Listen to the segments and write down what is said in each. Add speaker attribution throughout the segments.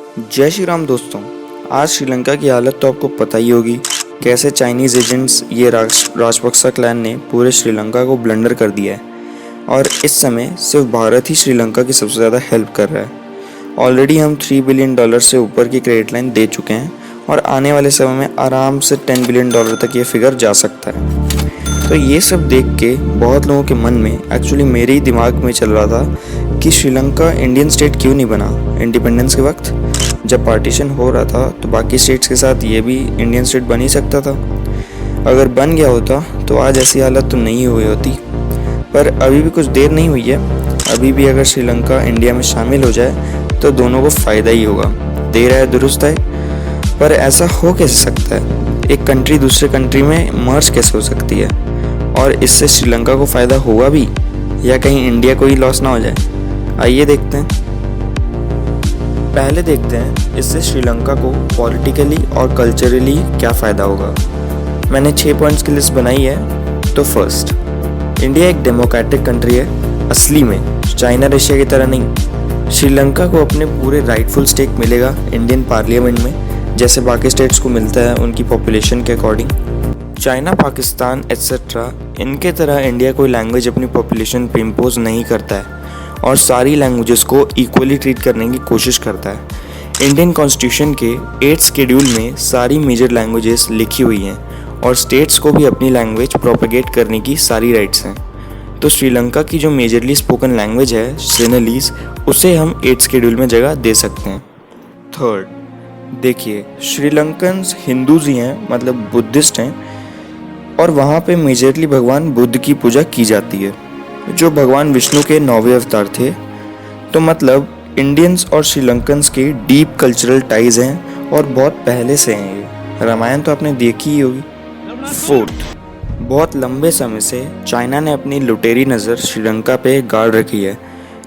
Speaker 1: जय श्री राम दोस्तों। आज श्रीलंका की हालत तो आपको पता ही होगी, कैसे चाइनीज़ एजेंट्स ये राजपक्सा क्लैन ने पूरे श्रीलंका को ब्लंडर कर दिया है और इस समय सिर्फ भारत ही श्रीलंका की सबसे ज़्यादा हेल्प कर रहा है। ऑलरेडी हम $3 बिलियन से ऊपर की क्रेडिट लाइन दे चुके हैं और आने वाले समय में आराम से $10 बिलियन तक ये फिगर जा सकता है। तो ये सब देख के बहुत लोगों के मन में, एक्चुअली मेरे ही दिमाग में चल रहा था कि श्रीलंका इंडियन स्टेट क्यों नहीं बना। इंडिपेंडेंस के वक्त जब पार्टीशन हो रहा था तो बाकी स्टेट्स के साथ ये भी इंडियन स्टेट बन ही सकता था। अगर बन गया होता तो आज ऐसी हालत तो नहीं हुई होती, पर अभी भी कुछ देर नहीं हुई है। अभी भी अगर श्रीलंका इंडिया में शामिल हो जाए तो दोनों को फ़ायदा ही होगा। देर है दुरुस्त है, पर ऐसा हो कैसे सकता है? एक कंट्री दूसरे कंट्री में मर्ज कैसे हो सकती है? और इससे श्रीलंका को फ़ायदा होगा भी या कहीं इंडिया को ही लॉस ना हो जाए? आइए देखते हैं। पहले देखते हैं इससे श्रीलंका को पॉलिटिकली और कल्चरली क्या फ़ायदा होगा। मैंने 6 पॉइंट्स की लिस्ट बनाई है। तो फर्स्ट, इंडिया एक डेमोक्रेटिक कंट्री है, असली में चाइना रशिया की तरह नहीं। श्रीलंका को अपने पूरे राइटफुल स्टेक मिलेगा इंडियन पार्लियामेंट में, जैसे बाकी स्टेट्स को मिलता है उनकी पॉपुलेशन के अकॉर्डिंग। चाइना, पाकिस्तान एट्सेट्रा इनके तरह इंडिया कोई लैंग्वेज अपनी पॉपुलेशन पे इम्पोज नहीं करता है और सारी लैंग्वेजेस को इक्वली ट्रीट करने की कोशिश करता है। इंडियन कॉन्स्टिट्यूशन के 8th शेड्यूल में सारी मेजर लैंग्वेजेस लिखी हुई हैं और स्टेट्स को भी अपनी लैंग्वेज प्रोपेगेट करने की सारी राइट्स हैं। तो श्रीलंका की जो मेजरली स्पोकन लैंग्वेज है सिनेलीज, उसे हम 8th शेड्यूल में जगह दे सकते हैं। थर्ड, देखिए श्रीलंकन्स हिंदूज ही हैं, मतलब बुद्धिस्ट हैं, और वहाँ पे मेजरली भगवान बुद्ध की पूजा की जाती है, जो भगवान विष्णु के 9वें अवतार थे। तो मतलब इंडियंस और श्रीलंकन्स के डीप कल्चरल टाइज हैं और बहुत पहले से हैं। ये रामायण तो आपने देखी ही होगी। फोर्थ, बहुत लंबे समय से चाइना ने अपनी लुटेरी नज़र श्रीलंका पे गाड़ रखी है।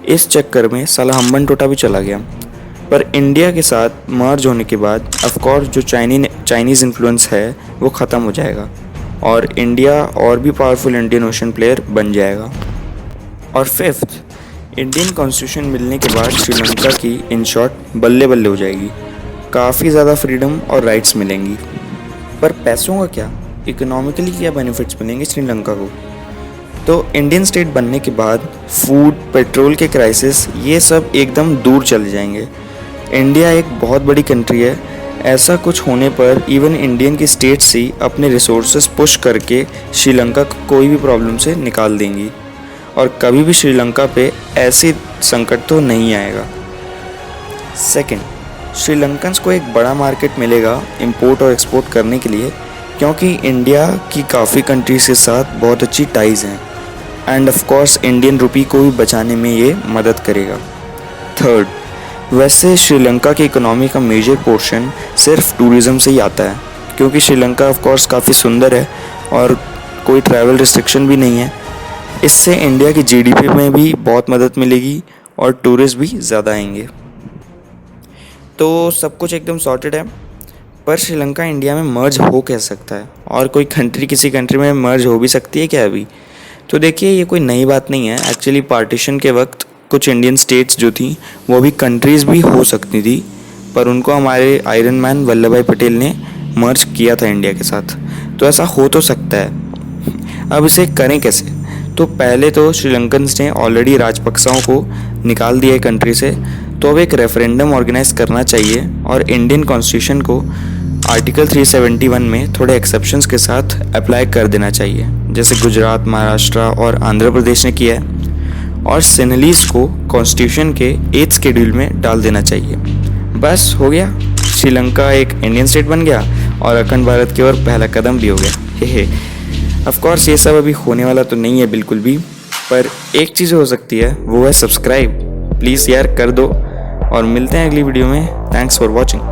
Speaker 1: इस चक्कर में साला हम्बन टोटा भी चला गया। पर इंडिया के साथ मर्ज होने के बाद ऑफकोर्स जो चाइनीज़ इन्फ्लुएंस है वो ख़त्म हो जाएगा और इंडिया और भी पावरफुल इंडियन ओशन प्लेयर बन जाएगा। और फिफ्थ, इंडियन कॉन्स्टिट्यूशन मिलने के बाद श्रीलंका की इन शॉर्ट बल्ले बल्ले हो जाएगी। काफ़ी ज़्यादा फ्रीडम और राइट्स मिलेंगी। पर पैसों का क्या, इकोनॉमिकली क्या बेनिफिट्स मिलेंगे श्रीलंका को? तो इंडियन स्टेट बनने के बाद फूड, पेट्रोल के क्राइसिस ये सब एकदम दूर चले जाएंगे। इंडिया एक बहुत बड़ी कंट्री है। ऐसा कुछ होने पर इवन इंडियन की स्टेट्स ही अपने रिसोर्सेज पुश करके श्रीलंका को कोई भी प्रॉब्लम से निकाल देंगी और कभी भी श्रीलंका पे ऐसी संकट तो नहीं आएगा। सेकंड, श्रीलंकन्स को एक बड़ा मार्केट मिलेगा इंपोर्ट और एक्सपोर्ट करने के लिए, क्योंकि इंडिया की काफ़ी कंट्रीज के साथ बहुत अच्छी टाइज हैं end of course Indian rupee को भी बचाने में ये मदद करेगा। थर्ड, वैसे श्रीलंका की इकोनॉमी का मेजर पोर्शन सिर्फ टूरिज़्म से ही आता है, क्योंकि श्रीलंका ऑफ कोर्स काफ़ी सुंदर है और कोई ट्रैवल रिस्ट्रिक्शन भी नहीं है। इससे इंडिया की जीडीपी में भी बहुत मदद मिलेगी और टूरिस्ट भी ज़्यादा आएंगे। तो सब कुछ एकदम सॉर्टेड है। पर श्रीलंका इंडिया में मर्ज हो कैसे सकता है? और कोई कंट्री किसी कंट्री में मर्ज हो भी सकती है क्या अभी? तो देखिए, ये कोई नई बात नहीं है। एक्चुअली पार्टीशन के वक्त कुछ इंडियन स्टेट्स जो थी वो भी कंट्रीज़ भी हो सकती थी, पर उनको हमारे आयरन मैन वल्लभ भाई पटेल ने मर्ज किया था इंडिया के साथ। तो ऐसा हो तो सकता है। अब इसे करें कैसे? तो पहले तो श्रीलंकन्स ने ऑलरेडी राजपक्साओं को निकाल दिया है कंट्री से, तो अब एक रेफरेंडम ऑर्गेनाइज करना चाहिए और इंडियन कॉन्स्टिट्यूशन को आर्टिकल 371 में थोड़े एक्सेप्शंस के साथ अप्लाई कर देना चाहिए, जैसे गुजरात, महाराष्ट्र और आंध्र प्रदेश ने किया है। और सिनेलीज को कॉन्स्टिट्यूशन के 8th शेड्यूल में डाल देना चाहिए। बस हो गया, श्रीलंका एक इंडियन स्टेट बन गया और अखंड भारत की ओर पहला कदम भी हो गया। हे ऑफ कोर्स ये सब अभी होने वाला तो नहीं है बिल्कुल भी, पर एक चीज़ हो सकती है, वो है सब्सक्राइब। प्लीज़ यार कर दो और मिलते हैं अगली वीडियो में। Thanks for watching.